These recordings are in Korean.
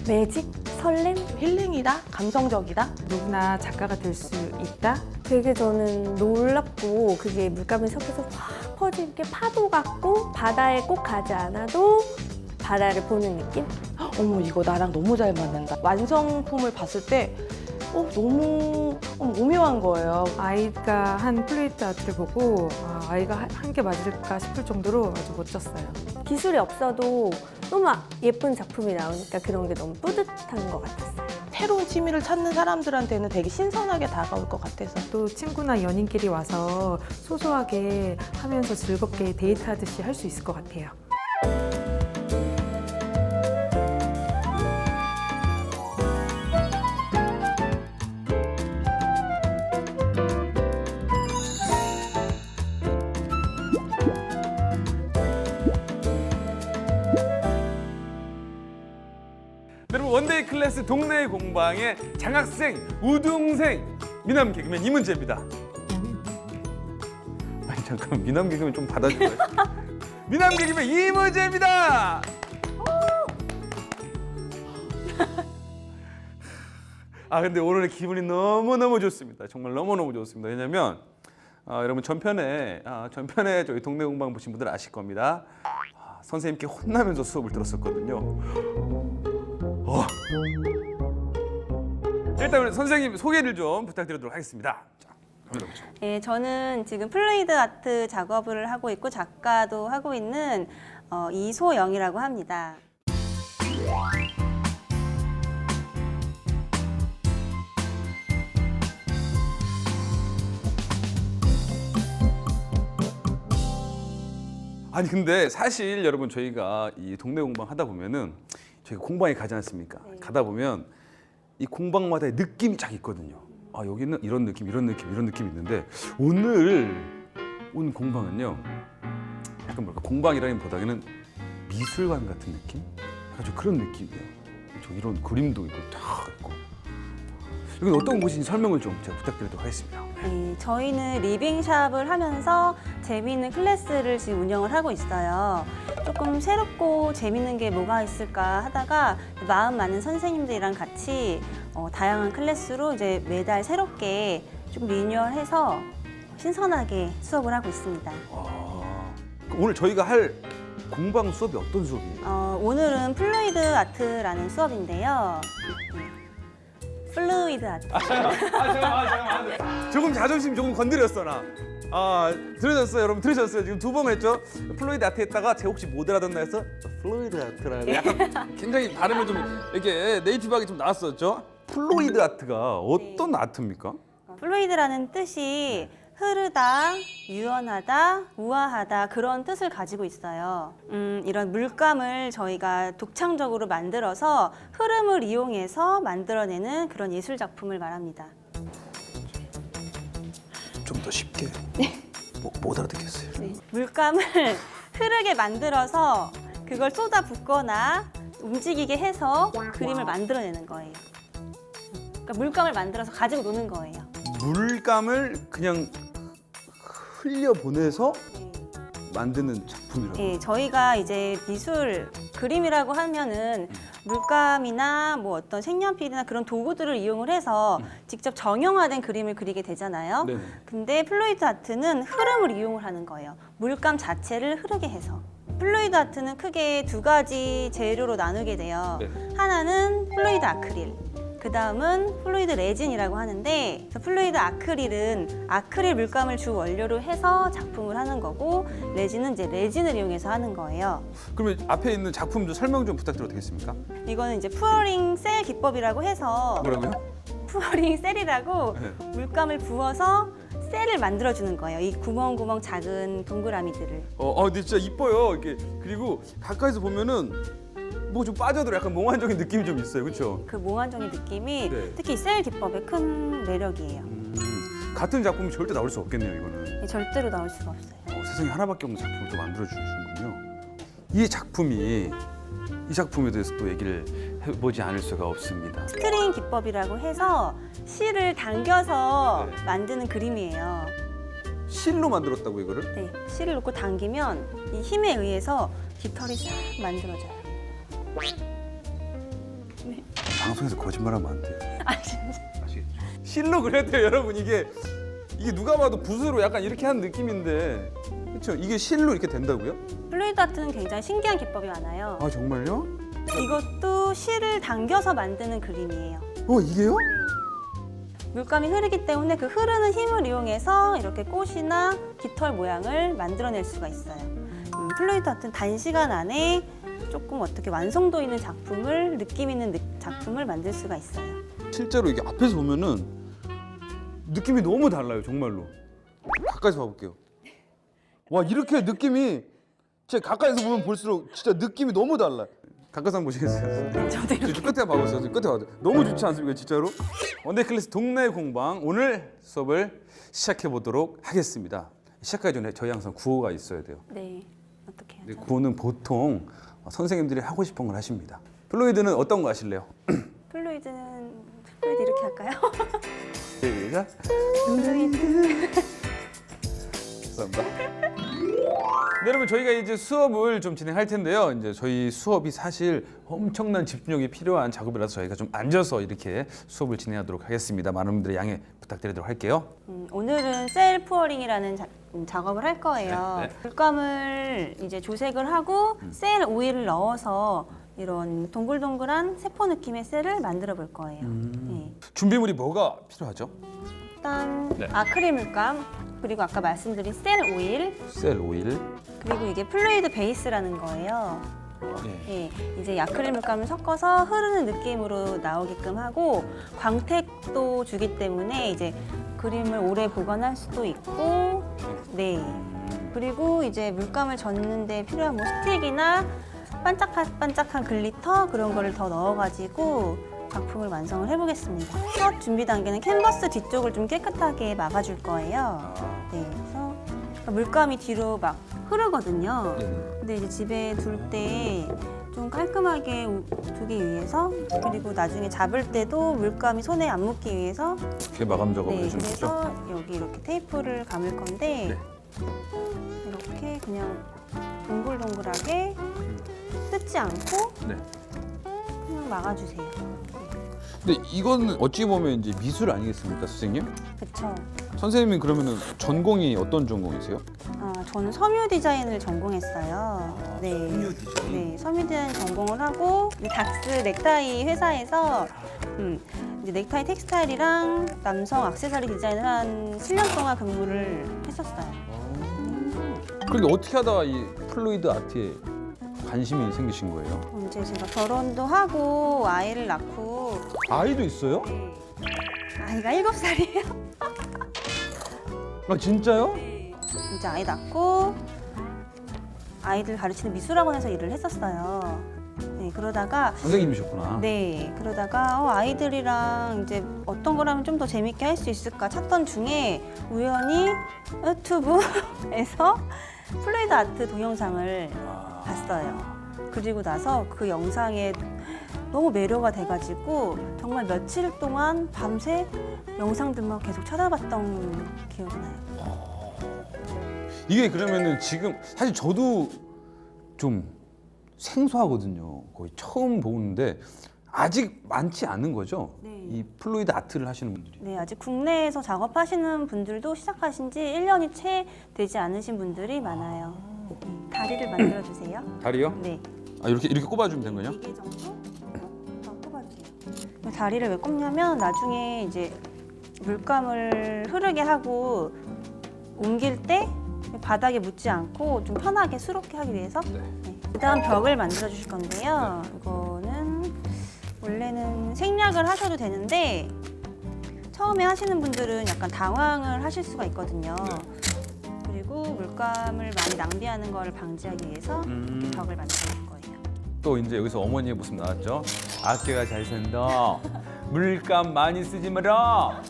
매직? 설렘? 힐링이다? 감성적이다? 누구나 작가가 될 수 있다. 되게 저는 놀랍고 그게 물감이 섞여서 확 퍼진 게 파도 같고 바다에 꼭 가지 않아도 바다를 보는 느낌? 어머 이거 나랑 너무 잘 맞는다. 완성품을 봤을 때 너무 오묘한 거예요. 아이가 한 플레이트 아트를 보고 아이가 한 게 맞을까 싶을 정도로 아주 멋졌어요. 기술이 없어도 너무 예쁜 작품이 나오니까 그런 게 너무 뿌듯한 것 같았어요. 새로운 취미를 찾는 사람들한테는 되게 신선하게 다가올 것 같아서. 또 친구나 연인끼리 와서 소소하게 하면서 즐겁게 데이트하듯이 할 수 있을 것 같아요. 여러분 원데이 클래스 동네 공방의 장학생, 우등생 미남 개그맨 이문재입니다. 아니 잠깐 미남 개그맨 좀 받아줘요. 미남 개그맨 이문재입니다. 아 근데 오늘의 기분이 너무너무 좋습니다. 정말 너무너무 좋습니다. 왜냐면 여러분 전편에 저희 동네 공방 보신 분들 아실 겁니다. 선생님께 혼나면서 수업을 들었었거든요. 일단 우리 선생님 소개를 좀 부탁드리도록 하겠습니다. 자, 들어보죠. 네, 저는 지금 플루이드 아트 작업을 하고 있고 작가도 하고 있는 이소영이라고 합니다. 아니 근데 사실 여러분 저희가 이 동네 공방 하다 보면은 저희가 공방에 가지 않습니까? 네. 가다 보면 이 공방마다의 느낌이 쫙 있거든요. 여기는 이런 느낌, 이런 느낌, 이런 느낌이 있는데 오늘 온 공방은요. 약간 뭐랄까 공방이라기보다는 미술관 같은 느낌? 약간 좀 그런 느낌이에요. 저 이런 그림도 있고 딱 있고. 여기 어떤 곳인지 설명을 좀 제가 부탁드리도록 하겠습니다. 네, 저희는 리빙샵을 하면서 재미있는 클래스를 지금 운영을 하고 있어요. 조금 새롭고 재밌는 게 뭐가 있을까 하다가 마음 많은 선생님들이랑 같이 다양한 클래스로 이제 매달 새롭게 좀 리뉴얼해서 신선하게 수업을 하고 있습니다. 오늘 저희가 할 공방 수업이 어떤 수업이에요? 오늘은 플루이드 아트라는 수업인데요. 플루이드 아트. 조금 자존심 조금 건드렸어 나. 들으셨어요 여러분 들으셨어요 지금 두 번 했죠. 플루이드 아트 했다가 제 혹시 못 알아듣나 해서 플루이드 아트라고 약간 굉장히 발음을 좀 이렇게 네이티브하게 좀 나왔었죠. 플루이드 아트가 어떤 아트입니까? 플루이드라는 뜻이 흐르다, 유연하다, 우아하다 그런 뜻을 가지고 있어요. 이런 물감을 저희가 독창적으로 만들어서 흐름을 이용해서 만들어내는 그런 예술 작품을 말합니다. 좀 더 쉽게. 못 알아듣겠어요. 네. 물감을 흐르게 만들어서 그걸 쏟아 붓거나 움직이게 해서 그림을 만들어내는 거예요. 그러니까 물감을 만들어서 가지고 노는 거예요. 물감을 그냥 흘려 보내서 만드는 작품이라고. 네, 저희가 이제 미술 그림이라고 하면은 물감이나 뭐 어떤 색연필이나 그런 도구들을 이용을 해서 직접 정형화된 그림을 그리게 되잖아요. 네네. 근데 플루이드 아트는 흐름을 이용을 하는 거예요. 물감 자체를 흐르게 해서. 플루이드 아트는 크게 두 가지 재료로 나누게 돼요. 네. 하나는 플루이드 아크릴, 그 다음은 플루이드 레진이라고 하는데 그래서 플루이드 아크릴은 아크릴 물감을 주 원료로 해서 작품을 하는 거고 레진은 이제 레진을 이용해서 하는 거예요. 그러면 앞에 있는 작품 좀 설명 좀 부탁드려도 되겠습니까? 이거는 이제 푸어링 셀 기법이라고 해서 뭐라고요? 푸어링 셀이라고 네. 물감을 부어서 셀을 만들어주는 거예요. 이 구멍구멍 작은 동그라미들을. 근데 진짜 이뻐요. 이렇게 그리고 가까이서 보면은 뭐 좀 빠져들어 약간 몽환적인 느낌이 좀 있어요, 그렇죠? 그 몽환적인 느낌이 네. 특히 이 셀 기법의 큰 매력이에요. 같은 작품이 절대 나올 수 없겠네요, 이거는. 절대로 나올 수가 없어요. 세상에 하나밖에 없는 작품을 또 만들어 주시는군요. 이 작품에 대해서 또 얘기를 해보지 않을 수가 없습니다. 스크린 기법이라고 해서 실을 당겨서 네. 만드는 그림이에요. 실로 만들었다고 이거를? 네, 실을 놓고 당기면 이 힘에 의해서 깃털이 싹 만들어져요. 네. 방송에서 거짓말하면 안 돼요. 아 진짜. 아시겠죠? 실로 그려야 돼요, 여러분. 이게 누가 봐도 붓으로 약간 이렇게 한 느낌인데, 그렇죠? 이게 실로 이렇게 된다고요? 플루이드 아트는 굉장히 신기한 기법이 많아요. 아 정말요? 이것도 실을 당겨서 만드는 그림이에요. 이게요? 물감이 흐르기 때문에 그 흐르는 힘을 이용해서 이렇게 꽃이나 깃털 모양을 만들어낼 수가 있어요. 플루이드 아트는 단시간 안에 조금 어떻게 완성도 있는 작품을, 느낌 있는 작품을 만들 수가 있어요. 실제로 이게 앞에서 보면은 느낌이 너무 달라요, 정말로. 가까이서 봐볼게요. 와, 이렇게 느낌이 제가 가까이서 보면 볼수록 진짜 느낌이 너무 달라요. 가까이서 한번 보시겠어요? 저도 이렇게. 끝에 봐보세요. 끝에 봐보세요. 너무 좋지 않습니까, 진짜로? 원데이 클래스 동네 공방 오늘 수업을 시작해 보도록 하겠습니다. 시작하기 전에 저희 항상 구호가 있어야 돼요. 네. 어떻게 근데 하죠? 구호는 보통 선생님들이 하고 싶은 걸 하십니다. 플로이드는 어떤 거 하실래요? 플루이드 이렇게 할까요? 시작. 플루이드. 감사합니다. 네, 여러분 저희가 이제 수업을 좀 진행할 텐데요. 이제 저희 수업이 사실 엄청난 집중력이 필요한 작업이라서 저희가 좀 앉아서 이렇게 수업을 진행하도록 하겠습니다. 많은 분들의 양해 부탁드리도록 할게요. 오늘은 셀 푸어링이라는 작업을 할 거예요. 네, 네. 물감을 이제 조색을 하고 셀 오일을 넣어서 이런 동글동글한 세포 느낌의 셀을 만들어 볼 거예요. 네. 준비물이 뭐가 필요하죠? 일단 네. 아크릴 물감, 그리고 아까 말씀드린 셀 오일, 셀 오일. 그리고 이게 플루이드 베이스라는 거예요. 네. 예, 이제 아크릴 물감을 섞어서 흐르는 느낌으로 나오게끔 하고 광택도 주기 때문에 이제 그림을 오래 보관할 수도 있고, 네. 그리고 이제 물감을 젓는데 필요한 뭐 스틱이나 반짝반짝한 글리터 그런 거를 더 넣어가지고 작품을 완성을 해보겠습니다. 첫 준비 단계는 캔버스 뒤쪽을 좀 깨끗하게 막아줄 거예요. 네, 그래서 물감이 뒤로 막 흐르거든요. 근데 이제 집에 둘 때 좀 깔끔하게 두기 위해서, 그리고 나중에 잡을 때도 물감이 손에 안 묻기 위해서, 이렇게 마감 작업을 네, 해주는 거죠? 그래서 여기 이렇게 테이프를 감을 건데 이렇게 그냥 동글동글하게 뜯지 않고 네. 그냥 막아주세요. 근데 이건 어찌 보면 이제 미술 아니겠습니까, 선생님? 그쵸? 선생님은 그러면은 전공이 어떤 전공이세요? 저는 섬유 디자인을 전공했어요. 네. 섬유 디자인? 네, 섬유 디자인 전공을 하고 닥스 넥타이 회사에서 이제 넥타이 텍스타일이랑 남성 액세서리 디자인을 한 7년 동안 근무를 했었어요. 그런데 어떻게 하다가 이 플루이드 아트에 관심이 생기신 거예요? 이제 제가 결혼도 하고 아이를 낳고, 아이도 있어요? 네. 아이가 7살이에요. 아 진짜요? 이제 아이 낳고 아이들 가르치는 미술학원에서 일을 했었어요. 네, 그러다가 선생님이셨구나. 네, 그러다가 아이들이랑 이제 어떤 걸 하면 좀 더 재밌게 할 수 있을까 찾던 중에 우연히 유튜브에서 플루이드 아트 동영상을 봤어요. 그리고 나서 그 영상에 너무 매료가 돼가지고 정말 며칠 동안 밤새 영상들만 계속 찾아봤던 기억이 나요. 이게 그러면은 지금 사실 저도 좀 생소하거든요. 거의 처음 보는데 아직 많지 않은 거죠? 네. 이 플루이드 아트를 하시는 분들이. 네, 아직 국내에서 작업하시는 분들도 시작하신 지 1년이 채 되지 않으신 분들이 많아요. 다리를 만들어 주세요. 다리요? 네. 아 이렇게 꼽아주면 된 거냐? 2개 정도 더 꼽아주세요. 다리를 왜 꼽냐면 나중에 이제 물감을 흐르게 하고 옮길 때 바닥에 묻지 않고 좀 편하게 수롭게 하기 위해서. 네. 네. 그다음 벽을 만들어 주실 건데요. 이거는 원래는 생략을 하셔도 되는데 처음에 하시는 분들은 약간 당황을 하실 수가 있거든요. 그리고 물감을 많이 낭비하는 걸 방지하기 위해서 이렇게 벽을 만들어 줄 거예요. 또 이제 여기서 어머니의 모습 나왔죠? 아껴야 잘 산다. 물감 많이 쓰지 마라.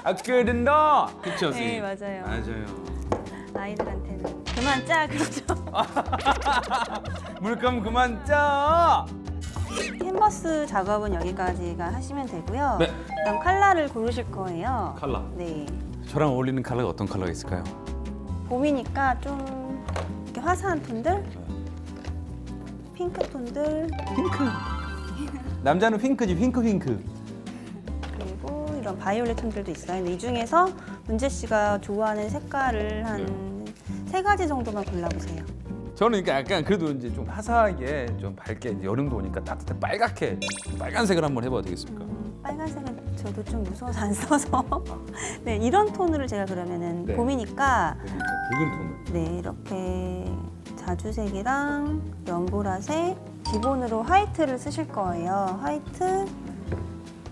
아껴야 된다. 그렇죠, 네, 선생님? 맞아요. 맞아요. 아이들한테는 그만 짜 그러죠. 물감 그만 짜. 캔버스 작업은 여기까지가 하시면 되고요. 네. 그다음 컬러를 고르실 거예요. 컬러. 네. 저랑 어울리는 컬러가 어떤 컬러가 있을까요? 봄이니까 좀 이렇게 화사한 톤들, 핑크 톤들. 핑크. 남자는 핑크지, 핑크. 그리고 이런 바이올렛 톤들도 있어요. 근데 이 중에서 문재 씨가 좋아하는 색깔을 한 세 가지 정도만 골라보세요. 저는 그러니까 약간 그래도 이제 좀 화사하게, 좀 밝게, 이제 여름도 오니까 따뜻해 빨갛게 빨간색을 한번 해봐도 되겠습니까? 빨간색은 저도 좀 무서워서 안 써서 네, 이런 톤으로 제가 그러면은 네. 봄이니까 붉은 톤을. 네, 이렇게 자주색이랑 연보라색, 기본으로 화이트를 쓰실 거예요. 화이트,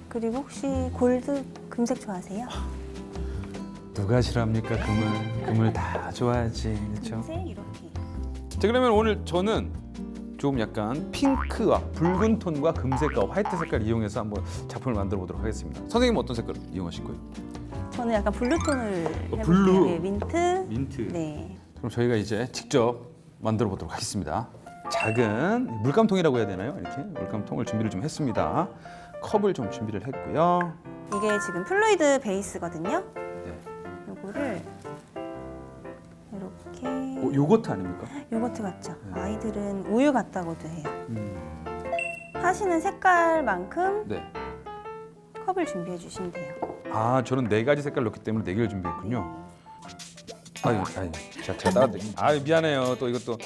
그리고 혹시 골드, 금색 좋아하세요? 누가 싫어합니까? 금을 다 좋아하지, 그렇죠? 금색 이렇게. 자, 그러면 오늘 저는 좀 약간 핑크와 붉은 톤과 금색과 화이트 색깔 이용해서 한번 작품을 만들어 보도록 하겠습니다. 선생님은 어떤 색깔 이용하실 거예요? 저는 약간 블루톤을 해볼게요. 블루. 네, 민트. 민트. 네. 그럼 저희가 이제 직접 만들어 보도록 하겠습니다. 작은 물감통이라고 해야 되나요? 이렇게 물감통을 준비를 좀 했습니다. 컵을 좀 준비를 했고요. 이게 지금 플루이드 베이스거든요. 네. 요거를 이렇게 요거트 아닙니까? 요거트 같죠? 네. 아이들은 우유 같다고도 해요. 하시는 색깔만큼 네. 컵을 준비해 주시면 돼요. 아, 저는 4가지 색깔 넣기 때문에 4개를 준비했군요. 아유, 제가 따라드릴게요. 아유, 미안해요. 또 이것도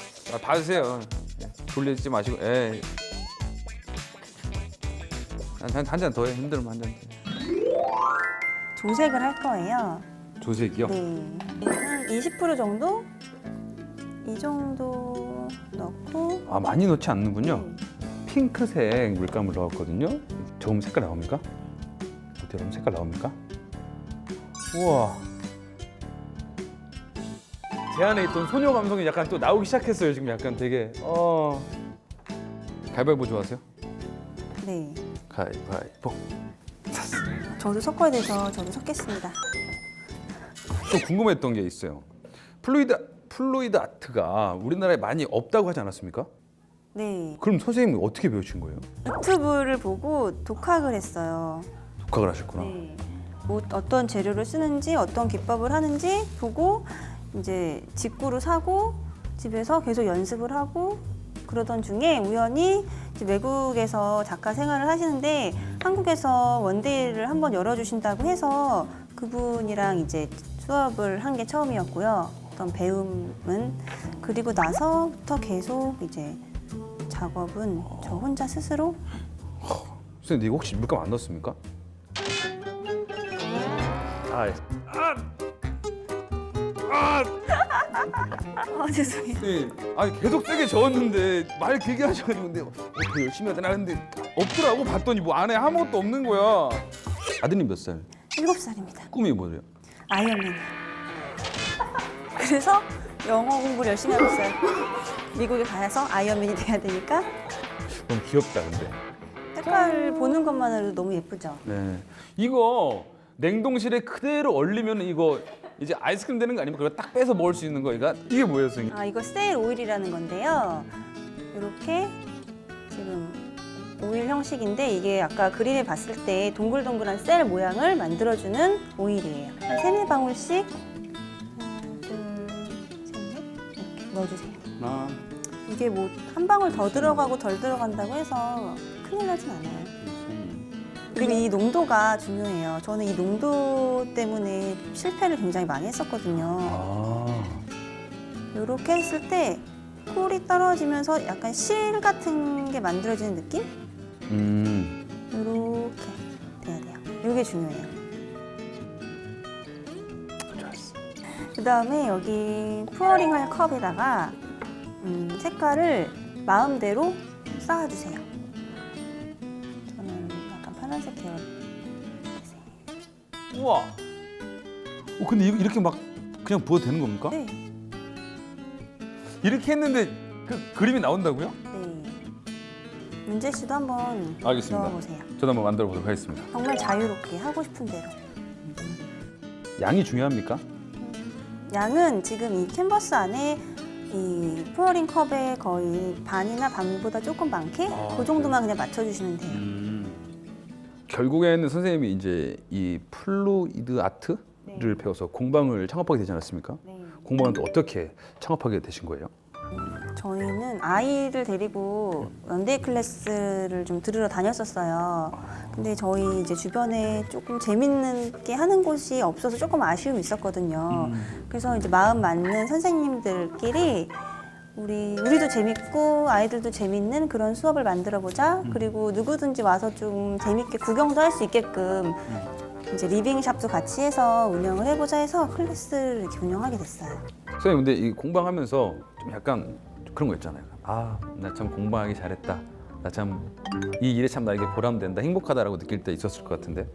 봐주세요. 돌리지 마시고, 에이. 한 잔 더 해. 힘들면 한 잔 더. 조색을 할 거예요. 조색이요? 네. 한 20% 정도? 이 정도 넣고 아, 많이 넣지 않는군요. 네. 핑크색 물감을 넣었거든요. 저음 색깔 나옵니까? 어때요? 여러분 색깔 나옵니까? 우와. 제 안에 있던 소녀 감성이 약간 또 나오기 시작했어요. 지금 약간 되게 가위바위보 좋아하세요? 네. 가위바위보. 저도 섞어야 돼서 저도 섞겠습니다. 또 궁금했던 게 있어요. 플루이드 아트가 우리나라에 많이 없다고 하지 않았습니까? 네. 그럼 선생님은 어떻게 배우신 거예요? 유튜브를 보고 독학을 했어요. 독학을 하셨구나. 네. 뭐 어떤 재료를 쓰는지 어떤 기법을 하는지 보고 이제 직구로 사고 집에서 계속 연습을 하고 그러던 중에 우연히 이제 외국에서 작가 생활을 하시는데 한국에서 원데이를 한번 열어주신다고 해서 그분이랑 이제 수업을 한 게 처음이었고요. 어떤 배움은 그리고 나서부터 계속 이제 작업은 저 혼자 스스로. 선생님, 이거 혹시 물감 안 넣었습니까? 죄송해요. 네, 아니 계속 세게 저었는데 말 길게 하셔가지고 근데 더 열심히 해야 되나 했는데 없더라고. 봤더니 뭐 안에 아무것도 없는 거야. 아드님 몇 살? 7살입니다. 꿈이 뭐예요? 아이언맨. 그래서 영어 공부를 열심히 하고 있어요. 미국에 가서 아이언맨이 돼야 되니까. 너무 귀엽다 근데. 색깔 보는 것만으로도 너무 예쁘죠? 네. 이거 냉동실에 그대로 얼리면 이거 이제 아이스크림 되는 거 아닙니까? 그거 딱 빼서 먹을 수 있는 거 이게 뭐예요, 선생님? 아, 이거 세일 오일이라는 건데요. 이렇게 지금 오일 형식인데 이게 아까 그림에 봤을 때 동글동글한 셀 모양을 만들어주는 오일이에요. 한 3-4방울씩 하나, 둘, 셋, 넷 이렇게 넣어주세요. 하나, 이게 뭐 한 방울 더 들어가고 덜 들어간다고 해서 큰일 나진 않아요. 그리고 이 농도가 중요해요. 저는 이 농도 때문에 실패를 굉장히 많이 했었거든요. 아, 이렇게 했을 때 콜이 떨어지면서 약간 실 같은 게 만들어지는 느낌? 이렇게 돼야 돼요. 이게 중요해요. 좋았어. 그 다음에 여기 푸어링할 컵에다가 색깔을 마음대로 쌓아주세요. 저는 약간 파란색 계열. 우와. 근데 이거 이렇게 막 그냥 부어도 되는 겁니까? 네, 이렇게 했는데 그 그림이 나온다고요? 네. 문재 씨도 한번 알겠습니다. 넣어보세요. 저도 한번 만들어 보도록 하겠습니다. 정말 자유롭게 하고 싶은 대로. 양이 중요합니까? 양은 지금 이 캔버스 안에 이 푸어링 컵에 거의 반이나 반보다 조금 많게 아, 그 정도만 그냥 맞춰주시면 돼요. 결국에는 선생님이 이제 이 플루이드 아트를 네. 배워서 공방을 창업하게 되지 않았습니까? 네. 공방은 또 어떻게 창업하게 되신 거예요? 저희는 아이를 데리고 연대 클래스를 좀 들으러 다녔었어요. 근데 저희 이제 주변에 조금 재밌는 게 하는 곳이 없어서 조금 아쉬움이 있었거든요. 그래서 이제 마음 맞는 선생님들끼리 우리도 재밌고 아이들도 재밌는 그런 수업을 만들어 보자. 그리고 누구든지 와서 좀 재밌게 구경도 할 수 있게끔 이제 리빙샵도 같이 해서 운영을 해보자 해서 클래스를 이렇게 운영하게 됐어요. 선생님 근데 이 공방하면서 좀 약간 그런 거 있잖아요. 아, 나 참 공방하기 잘했다. 나 참 이 일에 참 나에게 보람된다, 행복하다라고 느낄 때 있었을 것 같은데.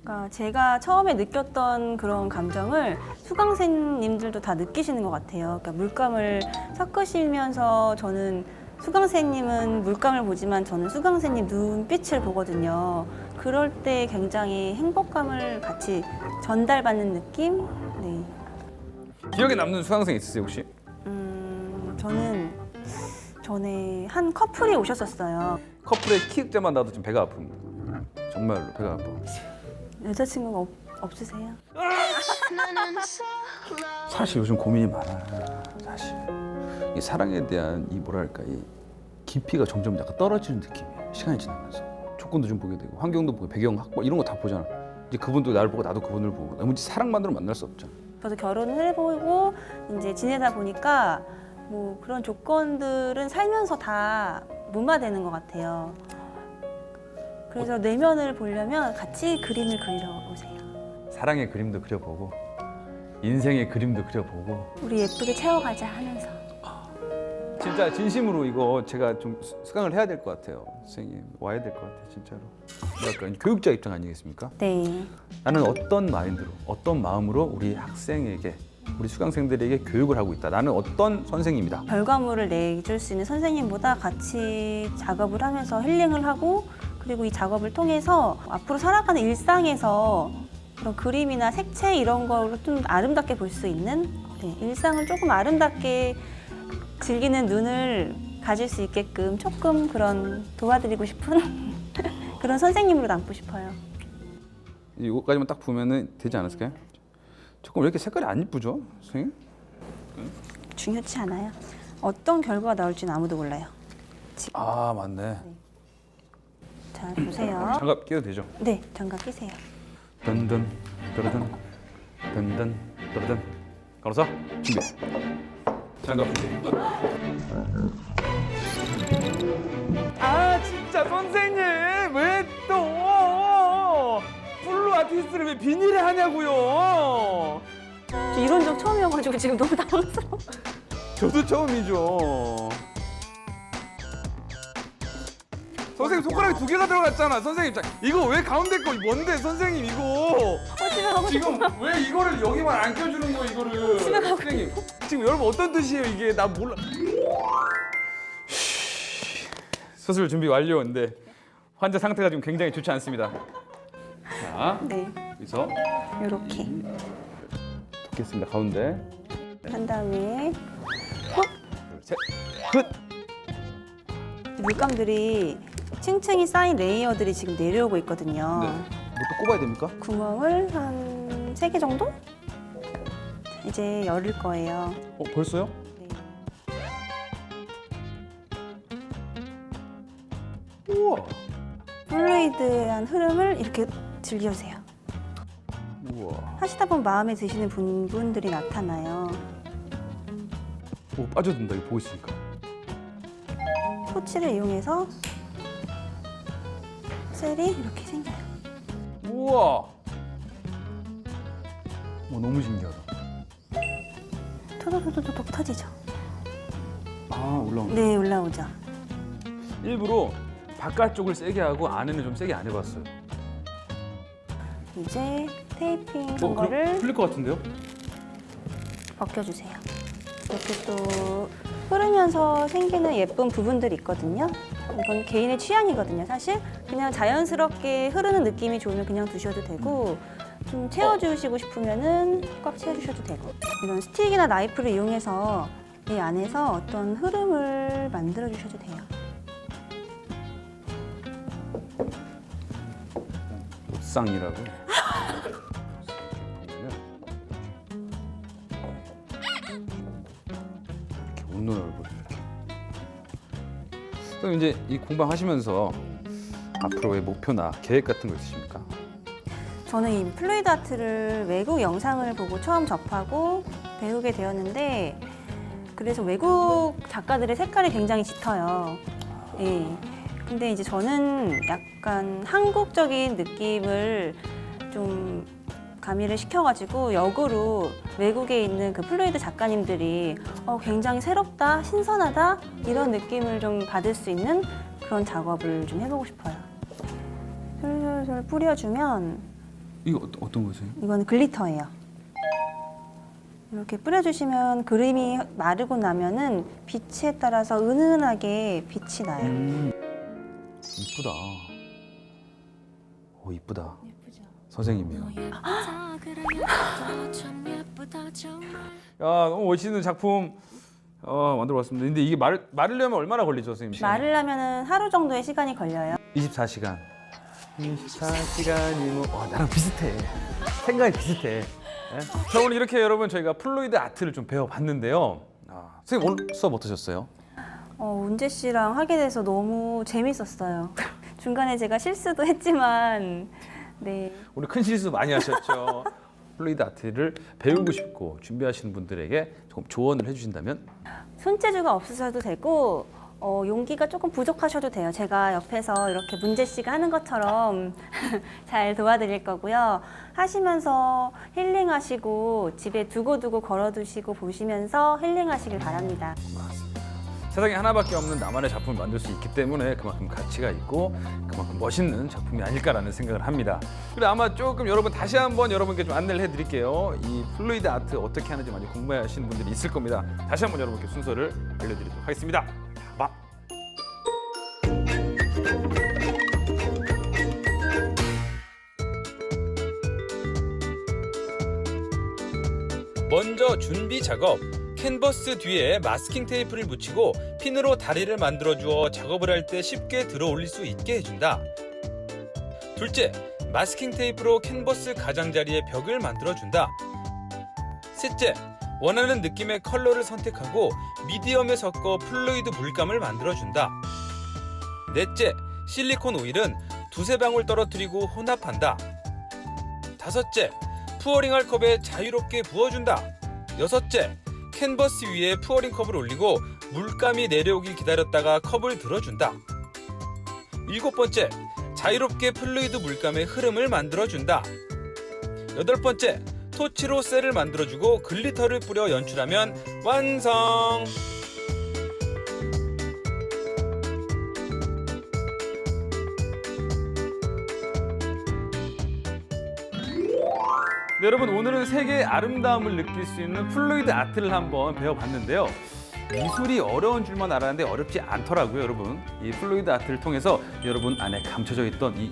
그러니까 제가 처음에 느꼈던 그런 감정을 수강생님들도 다 느끼시는 것 같아요. 그러니까 물감을 섞으시면서 저는 수강생님은 물감을 보지만 저는 수강생님 눈빛을 보거든요. 그럴 때 굉장히 행복감을 같이 전달받는 느낌? 네. 기억에 남는 수강생 있으세요 혹시? 저는 전에 한 커플이 오셨었어요. 커플의 키읔자만 나도 지금 배가 아픕니다. 정말로 배가 아파. 여자친구가 없으세요? 사실 요즘 고민이 많아요. 사실 이 사랑에 대한 이 뭐랄까 이 깊이가 점점 약간 떨어지는 느낌이에요. 시간이 지나면서 조건도 좀 보게 되고 환경도 보고 배경 학벌 이런 거 다 보잖아. 이제 그분도 나를 보고 나도 그분을 보고 너무 사랑만으로 만날 수 없잖아. 저도 결혼을 해보고 이제 지내다 보니까 뭐 그런 조건들은 살면서 다 무마되는 것 같아요. 그래서 내면을 보려면 같이 그림을 그리러 오세요. 사랑의 그림도 그려보고 인생의 그림도 그려보고. 우리 예쁘게 채워가자 하면서. 진짜 진심으로 이거 제가 좀 수강을 해야 될 것 같아요. 선생님 와야 될 것 같아요 진짜로. 뭐랄까 교육자 입장 아니겠습니까? 네. 나는 어떤 마인드로 어떤 마음으로 우리 학생에게 우리 수강생들에게 교육을 하고 있다. 나는 어떤 선생님이다. 결과물을 내줄 수 있는 선생님보다 같이 작업을 하면서 힐링을 하고 그리고 이 작업을 통해서 앞으로 살아가는 일상에서 그런 그림이나 색채 이런 걸 좀 아름답게 볼 수 있는 일상을 조금 아름답게 즐기는 눈을 가질 수 있게끔 조금 그런 도와드리고 싶은 그런 선생님으로 남고 싶어요. 이거까지만 딱 보면은 되지 않았을까요? 조금 왜 이렇게 색깔이 안 이쁘죠, 선생님? 중요치 않아요. 어떤 결과가 나올지는 아무도 몰라요. 아 맞네. 자, 보세요. 장갑 끼도 되죠? 네, 장갑 끼세요. 던던 떨어던 던던 떨어던. 걸어서 준비. 장갑 준비. 아 진짜 선생님 왜 또 플루 아티스트를 왜 비닐에 하냐고요? 저 이런 적 처음이어가지고 지금 너무 당황스러워. 저도 처음이죠. 선생님 손가락이 2개가 들어갔잖아. 선생님 자, 이거 왜 가운데 거 뭔데 선생님 이거? 집에 가고 지금 왜 이거를 여기만 안 껴주는 거야 이거를? 집에 가고 선생님 지금 여러분 어떤 뜻이에요 이게? 나 몰라. 수술 준비 완료인데 환자 상태가 지금 굉장히 좋지 않습니다. 자, 네, 여기서 이렇게 돕겠습니다 가운데. 한 다음에 둘, 셋, 끝. 물감들이 층층이 쌓인 레이어들이 지금 내려오고 있거든요. 네. 뭐 또 꼽아야 됩니까? 구멍을 한 3개 정도? 이제 열을 거예요. 벌써요? 네. 우와. 플루이드한 흐름을 이렇게 즐겨주세요. 우와. 하시다 보면 마음에 드시는 부분들이 나타나요. 오 빠져든다 이거 보고 있으니까. 토치를 이용해서 셀이 이렇게 생겨요. 우와. 너무 신기하다. 토독토독토독 터지죠? 아 올라온다. 네, 올라오죠. 일부러 바깥쪽을 세게 하고 안에는 좀 세게 안 해봤어요. 이제 테이핑 한 그럼 거를 풀릴 것 같은데요? 벗겨주세요. 이렇게 또 흐르면서 생기는 예쁜 부분들이 있거든요. 이건 개인의 취향이거든요, 사실. 그냥 자연스럽게 흐르는 느낌이 좋으면 그냥 두셔도 되고 좀 채워주시고 싶으면은 꽉 채워주셔도 되고 이런 스틱이나 나이프를 이용해서 이 안에서 어떤 흐름을 만들어 주셔도 돼요. 옷상이라고. 이렇게 웃는 얼굴 이렇게. 그럼 이제 이 공방하시면서 앞으로의 목표나 계획 같은 거 있으십니까? 저는 이 플루이드 아트를 외국 영상을 보고 처음 접하고 배우게 되었는데 그래서 외국 작가들의 색깔이 굉장히 짙어요. 예. 근데 이제 저는 약간 한국적인 느낌을 좀 가미를 시켜가지고 역으로 외국에 있는 그 플루이드 작가님들이 굉장히 새롭다, 신선하다 이런 느낌을 좀 받을 수 있는 그런 작업을 좀 해보고 싶어요. 솔솔솔 뿌려주면 이거 어떤 거세요? 이거는 글리터예요. 이렇게 뿌려주시면 그림이 마르고 나면은 빛에 따라서 은은하게 빛이 나요. 이쁘다. 오 이쁘다. 선생님이요. 야 너무 멋있는 작품 만들어봤습니다. 근데 이게 마르려면 얼마나 걸리죠, 선생님? 시간이? 마르려면은 하루 정도의 시간이 걸려요. 24시간. 24시간이면 나랑 비슷해. 생각이 비슷해. 네? 자 오늘 이렇게 여러분 저희가 플루이드 아트를 좀 배워봤는데요. 선생님 오늘 수업 어떠셨어요? 운재 씨랑 하게 돼서 너무 재밌었어요. 중간에 제가 실수도 했지만 네. 오늘 큰 실수 많이 하셨죠. 플루이드 아트를 배우고 싶고 준비하시는 분들에게 조금 조언을 해주신다면? 손재주가 없으셔도 되고 용기가 조금 부족하셔도 돼요. 제가 옆에서 이렇게 문재 씨가 하는 것처럼 잘 도와드릴 거고요. 하시면서 힐링하시고 집에 두고두고 걸어두시고 보시면서 힐링하시길 바랍니다. 세상에 하나밖에 없는 나만의 작품을 만들 수 있기 때문에 그만큼 가치가 있고 그만큼 멋있는 작품이 아닐까라는 생각을 합니다. 그리고 아마 조금 여러분 다시 한번 여러분께 좀 안내를 해드릴게요. 이 플루이드 아트 어떻게 하는지 많이 궁금해하시는 분들이 있을 겁니다. 다시 한번 여러분께 순서를 알려드리도록 하겠습니다. 봐. 먼저 준비 작업. 캔버스 뒤에 마스킹 테이프를 붙이고 핀으로 다리를 만들어 주어 작업을 할 때 쉽게 들어 올릴 수 있게 해준다. 둘째, 마스킹 테이프로 캔버스 가장자리의 벽을 만들어 준다. 셋째, 원하는 느낌의 컬러를 선택하고 미디엄에 섞어 플루이드 물감을 만들어 준다. 넷째, 실리콘 오일은 두세 방울 떨어뜨리고 혼합한다. 다섯째, 푸어링할 컵에 자유롭게 부어준다. 여섯째, 캔버스 위에 푸어링 컵을 올리고 물감이 내려오길 기다렸다가 컵을 들어준다. 일곱 번째, 자유롭게 플루이드 물감의 흐름을 만들어준다. 여덟 번째, 토치로 셀을 만들어주고 글리터를 뿌려 연출하면 완성! 네, 여러분 오늘은 세계의 아름다움을 느낄 수 있는 플루이드 아트를 한번 배워봤는데요. 미술이 어려운 줄만 알았는데 어렵지 않더라고요, 여러분. 이 플루이드 아트를 통해서 여러분 안에 감춰져 있던 이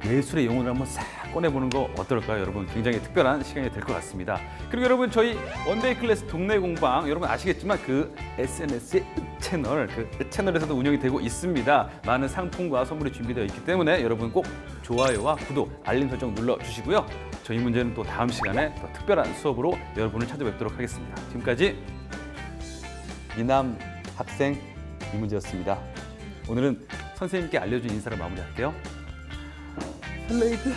예술의 영혼을 한번 싹 꺼내보는 거 어떨까요, 여러분? 굉장히 특별한 시간이 될 것 같습니다. 그리고 여러분 저희 원데이 클래스 동네 공방 여러분 아시겠지만 그 SNS의 채널, 그 채널에서도 운영이 되고 있습니다. 많은 상품과 선물이 준비되어 있기 때문에 여러분 꼭 좋아요와 구독, 알림 설정 눌러주시고요. 저희 문제는 또 다음 시간에 더 특별한 수업으로 여러분을 찾아뵙도록 하겠습니다. 지금까지 미남 학생 이문재였습니다. 오늘은 선생님께 알려준 인사를 마무리할게요. 플루이드